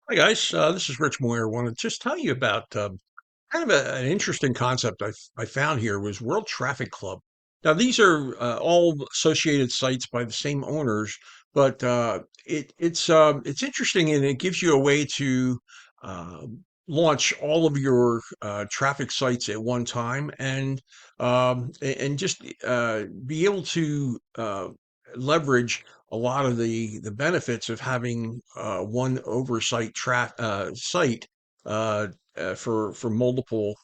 Hi guys, this is Rich Moyer. I want to just tell you about kind of an interesting concept I found here was World Traffic Club. Now these are all associated sites by the same owners, but it's interesting and it gives you a way to uh, launch all of your traffic sites at one time and just be able to leverage a lot of the benefits of having one oversight site uh, for multiple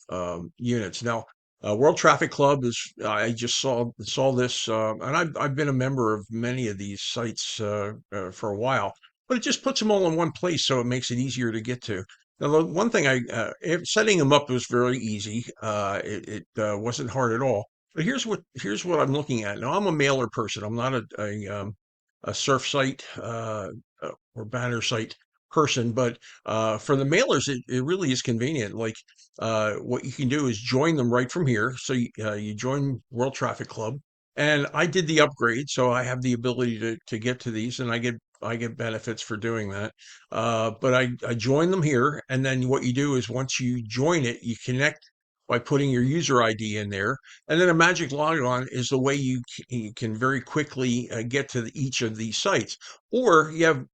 units. Now, World Traffic Club is I just saw this, and I've been a member of many of these sites for a while, but it just puts them all in one place, so it makes it easier to get to. Now, the one thing setting them up was very easy. It wasn't hard at all. But here's what I'm looking at. Now, I'm a mailer person. I'm not a surf site or banner site person, but for the mailers, it really is convenient. Like what you can do is join them right from here. So you join World Traffic Club, and I did the upgrade, so I have the ability to get to these, and I get benefits for doing that. But I join them here, and then what you do is once you join it, you connect by putting your user ID in there, and then a magic logon is the way you can very quickly get to each of these sites. Or you have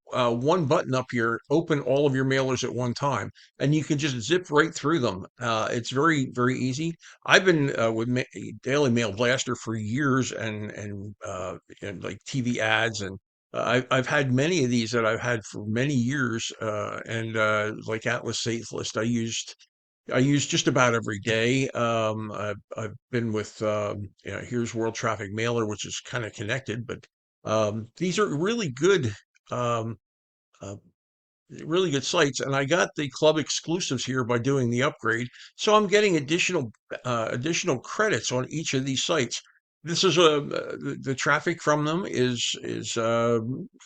one button up here, open all of your mailers at one time, and you can just zip right through them. It's very, very easy. I've been with Daily Mail Blaster for years and like TV ads and I've had many of these that I've had for many years, and like Atlas Safe List, I use just about every day. I've been with here's World Traffic Mailer, which is kind of connected, but these are um, uh, really good sites, and I got the club exclusives here by doing the upgrade, so I'm getting additional credits on each of these sites. This is the traffic from them is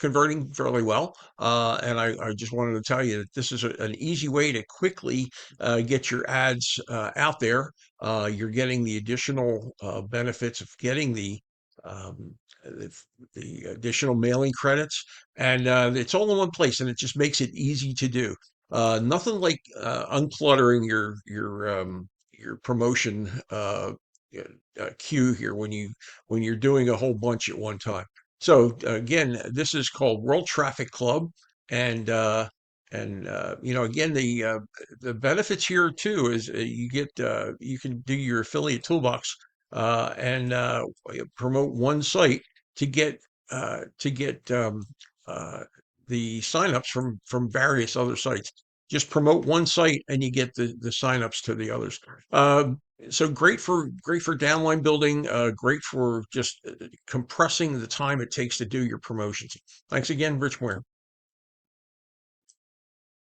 converting fairly well, and I just wanted to tell you that this is an easy way to quickly get your ads out there. You're getting the additional benefits of getting um, the, the additional mailing credits and it's all in one place, and it just makes it easy to do. Nothing like uncluttering your promotion queue here when you're doing a whole bunch at one time. So again, this is called World Traffic Club, and again the benefits here too is you can do your affiliate toolbox and promote one site to get uh, the signups from various other sites. Just promote one site and you get the signups to the others. So great for downline building. Great for just compressing the time it takes to do your promotions. Thanks again, Rich Moore.